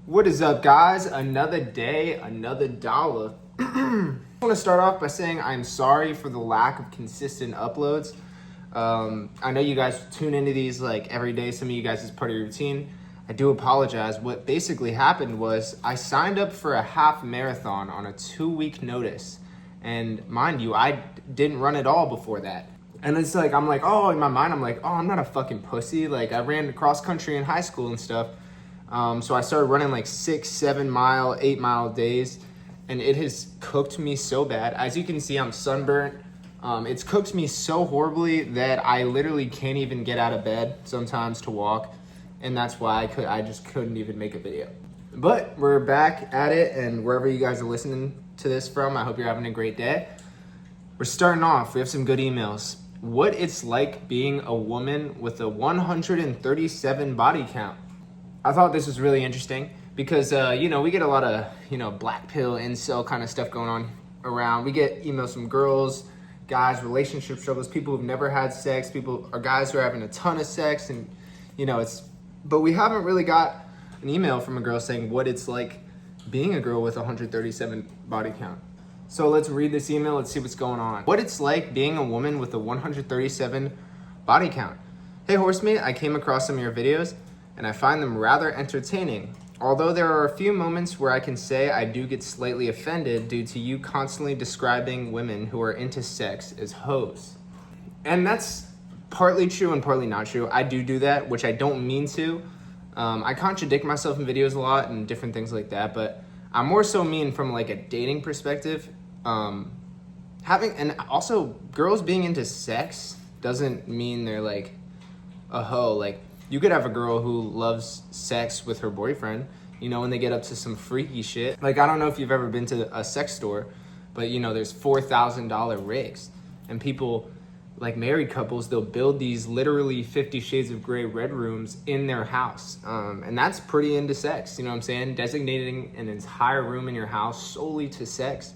What is up, guys? Another day, another dollar. I want to start off by saying I'm sorry for the lack of consistent uploads. I know you guys tune into these like every day. Some of you guys is part of your routine. I do apologize. What basically happened was I signed up for a half marathon on a 2-week notice. And mind you, I didn't run at all before that. And it's like, I'm like, oh, in my mind, I'm like, oh, I'm not a fucking pussy. Like, I ran cross country in high school and stuff. So I started running like 6, 7 mile, 8 mile days, and it has cooked me so bad. As you can see, I'm sunburnt. It's cooked me so horribly that I literally can't even get out of bed sometimes to walk, and that's why I just couldn't even make a video. But we're back at it, and wherever you guys are listening to this from, I hope you're having a great day. We're starting off. We have some good emails. What it's like being a woman with a 137 body count. I thought this was really interesting because, we get a lot of, black pill, incel kind of stuff going on around. We get emails from girls, guys, relationship struggles, people who've never had sex, guys who are having a ton of sex, and, but we haven't really got an email from a girl saying what it's like being a girl with 137 body count. So let's read this email. Let's see what's going on. What it's like being a woman with a 137 body count. Hey, Horsemeet, I came across some of your videos and I find them rather entertaining. Although there are a few moments where I can say I do get slightly offended due to you constantly describing women who are into sex as hoes. And that's partly true and partly not true. I do that, which I don't mean to. I contradict myself in videos a lot and different things like that, but I'm more so mean from like a dating perspective. And also girls being into sex doesn't mean they're like a hoe. Like, you could have a girl who loves sex with her boyfriend, when they get up to some freaky shit. Like, I don't know if you've ever been to a sex store, but there's $4,000 rigs, and people, like married couples, they'll build these literally 50 Shades of Grey red rooms in their house. And that's pretty into sex, you know what I'm saying? Designating an entire room in your house solely to sex.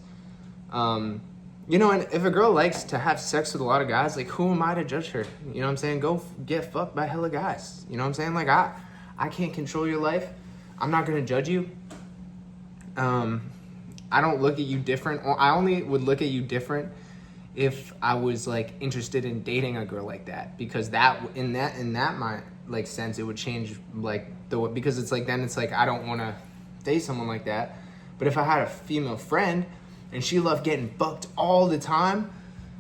And if a girl likes to have sex with a lot of guys, like, who am I to judge her? You know what I'm saying? Go get fucked by hella guys. You know what I'm saying? Like, I can't control your life. I'm not gonna judge you. I don't look at you different. I only would look at you different if I was like interested in dating a girl like that, because in that my like sense, it would change like because it's like, then it's like, I don't want to date someone like that. But if I had a female friend and she loved getting fucked all the time,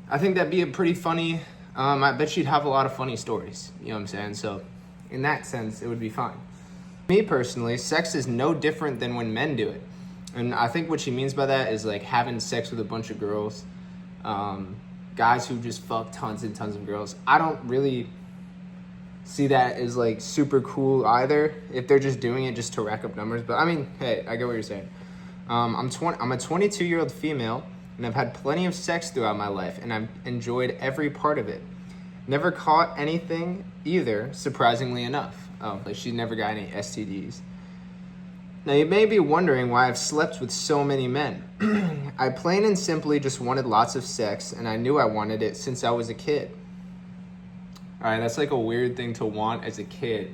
I think that'd be a pretty funny, I bet she'd have a lot of funny stories, you know what I'm saying? So in that sense, it would be fine. Me personally, sex is no different than when men do it. And I think what she means by that is like having sex with a bunch of girls, guys who just fuck tons and tons of girls. I don't really see that as like super cool either, if they're just doing it just to rack up numbers. But I mean, hey, I get what you're saying. I'm a 22-year-old female, and I've had plenty of sex throughout my life, and I've enjoyed every part of it. Never caught anything either, surprisingly enough. Like, she never got any STDs. Now, you may be wondering why I've slept with so many men. I plain and simply just wanted lots of sex, and I knew I wanted it since I was a kid. All right, that's like a weird thing to want as a kid.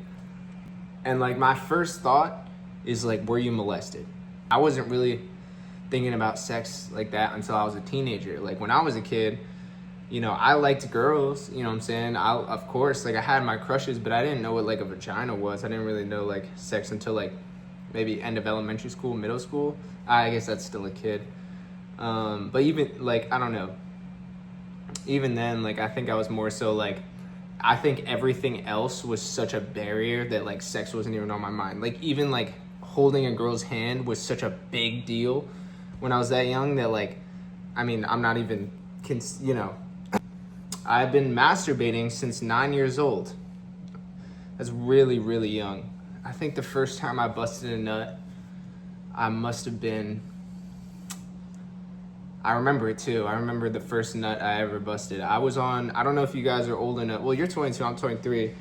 And like, my first thought is like, were you molested? I wasn't really thinking about sex like that until I was a teenager. Like, when I was a kid, I liked girls, you know what I'm saying? Of course, like, I had my crushes, but I didn't know what like a vagina was. I didn't really know like sex until like maybe end of elementary school, middle school. I guess that's still a kid. But even like, I don't know. Even then, like, I think I was more so like, I think everything else was such a barrier that like sex wasn't even on my mind. Like, even like holding a girl's hand was such a big deal when I was that young that like, I mean, I'm not even, I've been masturbating since 9 years old. That's really, really young. I think the first time I busted a nut, I must have been, I remember it too. I remember the first nut I ever busted. I don't know if you guys are old enough. Well, you're 22, I'm 23.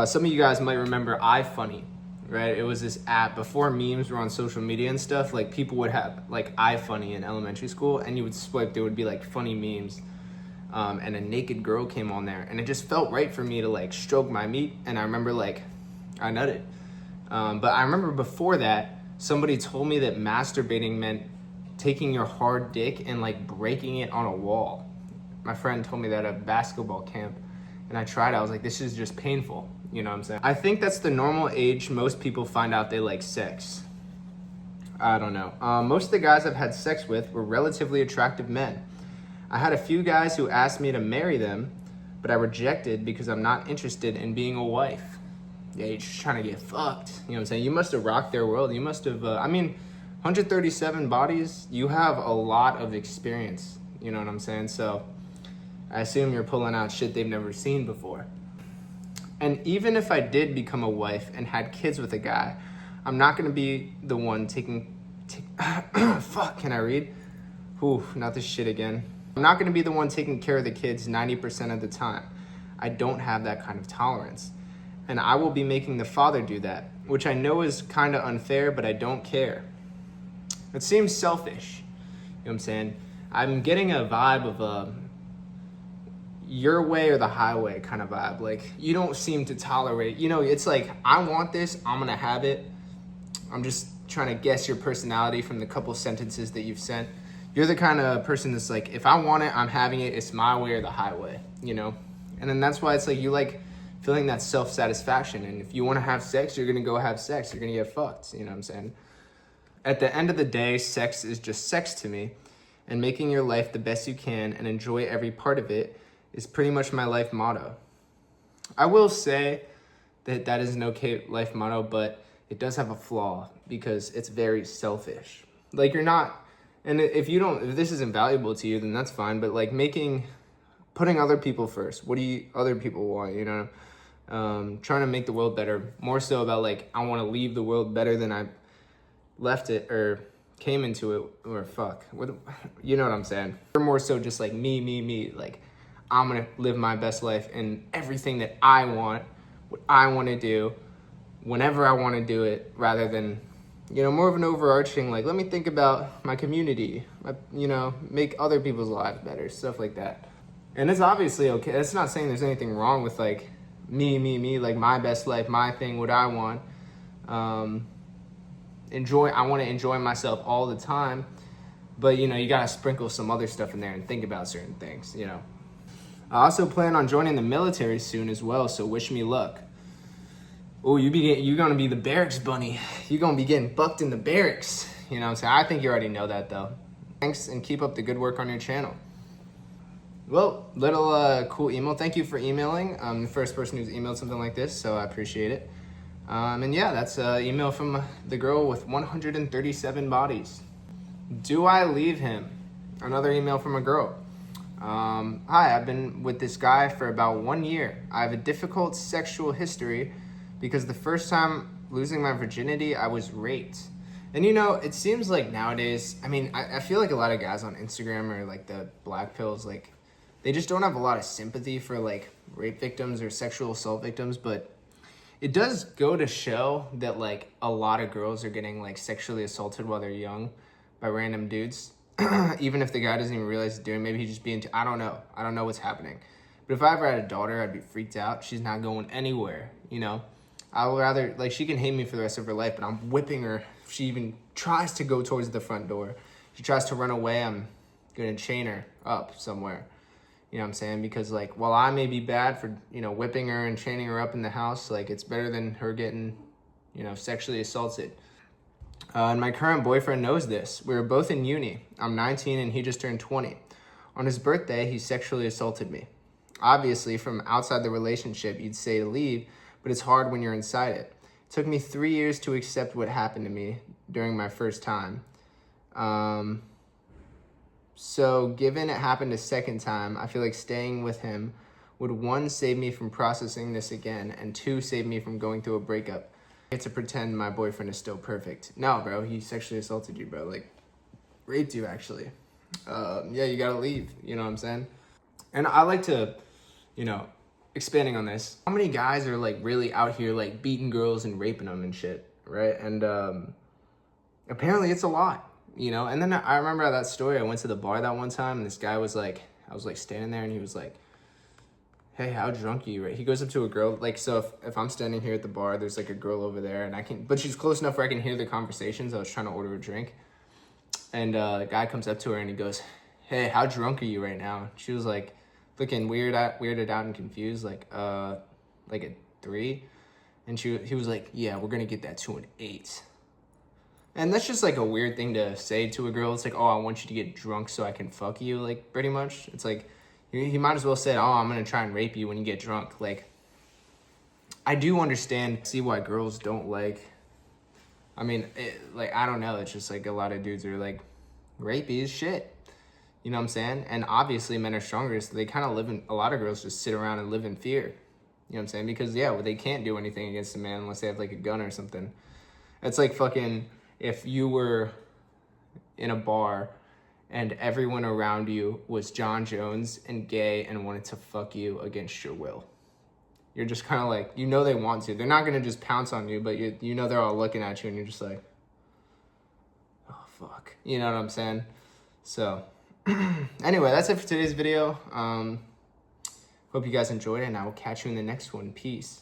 Some of you guys might remember iFunny, right? It was this app before memes were on social media and stuff. Like, people would have like iFunny in elementary school, and you would swipe, there would be like funny memes. And a naked girl came on there, and it just felt right for me to like stroke my meat. And I remember like, I nutted. But I remember before that, somebody told me that masturbating meant taking your hard dick and like breaking it on a wall. My friend told me that at a basketball camp, and I tried it. I was like, this is just painful. You know what I'm saying? I think that's the normal age most people find out they like sex. I don't know. Most of the guys I've had sex with were relatively attractive men. I had a few guys who asked me to marry them, but I rejected because I'm not interested in being a wife. Yeah, you're just trying to get fucked. You know what I'm saying? You must have rocked their world. You must have, 137 bodies, you have a lot of experience. You know what I'm saying? So I assume you're pulling out shit they've never seen before. And even if I did become a wife and had kids with a guy, I'm not gonna be the one fuck, can I read? Ooh, not this shit again. I'm not gonna be the one taking care of the kids 90% of the time. I don't have that kind of tolerance. And I will be making the father do that, which I know is kind of unfair, but I don't care. It seems selfish. You know what I'm saying? I'm getting a vibe of a your way or the highway kind of vibe. Like, you don't seem to tolerate, it's like, I want this, I'm gonna have it. I'm just trying to guess your personality from the couple sentences that you've sent. You're the kind of person that's like, if I want it, I'm having it. It's my way or the highway, And then that's why it's like, you like feeling that self-satisfaction. And if you want to have sex, you're going to go have sex. You're going to get fucked. You know what I'm saying? At the end of the day, sex is just sex to me. And making your life the best you can and enjoy every part of it is pretty much my life motto. I will say that is an okay life motto, but it does have a flaw because it's very selfish. Like, you're not, and if this isn't valuable to you, then that's fine. But like putting other people first. What do other people want? Trying to make the world better. More so about like, I want to leave the world better than I left it or came into it, or fuck. You know what I'm saying? Or more so just like me. Like, I'm gonna live my best life and everything that I want, what I want to do, whenever I want to do it, rather than, more of an overarching, like, let me think about my community, make other people's lives better, stuff like that. And it's obviously okay. It's not saying there's anything wrong with like me, like my best life, my thing, what I want. I want to enjoy myself all the time, but you gotta sprinkle some other stuff in there and think about certain things, I also plan on joining the military soon as well, so wish me luck. Oh, you're gonna be the barracks bunny. You're gonna be getting bucked in the barracks. You know what I'm saying? I think you already know that though. Thanks, and keep up the good work on your channel. Well, little cool email. Thank you for emailing. I'm the first person who's emailed something like this, so I appreciate it. And yeah, that's an email from the girl with 137 bodies. Do I leave him? Another email from a girl. Hi, I've been with this guy for about 1 year. I have a difficult sexual history because the first time losing my virginity, I was raped. And it seems like nowadays, I feel like a lot of guys on Instagram or like the black pills, like, they just don't have a lot of sympathy for like rape victims or sexual assault victims, but it does go to show that like a lot of girls are getting like sexually assaulted while they're young by random dudes. Even if the guy doesn't even realize he's doing, maybe he's just being, I don't know what's happening. But if I ever had a daughter, I'd be freaked out. She's not going anywhere, I would rather, like, she can hate me for the rest of her life, but I'm whipping her. If she even tries to go towards the front door, if she tries to run away, I'm gonna chain her up somewhere. You know what I'm saying? Because like, while I may be bad for, whipping her and chaining her up in the house, like, it's better than her getting, sexually assaulted. And my current boyfriend knows this. We were both in uni. I'm 19 and he just turned 20. On his birthday, he sexually assaulted me. Obviously, from outside the relationship, you'd say to leave, but it's hard when you're inside it. It took me 3 years to accept what happened to me during my first time. So given it happened a second time, I feel like staying with him would, 1, save me from processing this again, and 2, save me from going through a breakup. I get to pretend my boyfriend is still perfect. No, bro, he sexually assaulted you, bro. Like, raped you, actually. Yeah, you gotta leave, you know what I'm saying? And I like to, expanding on this, how many guys are like really out here like beating girls and raping them and shit, right? And apparently it's a lot, And then I remember that story. I went to the bar that one time and this guy was like, I was like standing there and he was like, hey, how drunk are you? Right? He goes up to a girl, like, so if I'm standing here at the bar, there's like a girl over there, and but she's close enough where I can hear the conversations. I was trying to order a drink, and a guy comes up to her and he goes, hey, how drunk are you right now? She was like looking weirded out and confused, like a 3. And he was like, yeah, we're gonna get that to an 8. And that's just like a weird thing to say to a girl. It's like, oh, I want you to get drunk so I can fuck you, like, pretty much. It's like, he might as well say, oh, I'm gonna try and rape you when you get drunk. Like, I do understand, see why girls don't like, I mean, like, I don't know. It's just like a lot of dudes are like, rapey as shit. You know what I'm saying? And obviously men are stronger, so they kind of a lot of girls just sit around and live in fear. You know what I'm saying? Because, yeah, well, they can't do anything against a man unless they have, like, a gun or something. It's like fucking, if you were in a bar and everyone around you was John Jones and gay and wanted to fuck you against your will. You're just kind of like, you know they want to. They're not going to just pounce on you, but you know they're all looking at you and you're just like, oh, fuck. You know what I'm saying? So, anyway, that's it for today's video. Hope you guys enjoyed it, and I will catch you in the next one. Peace.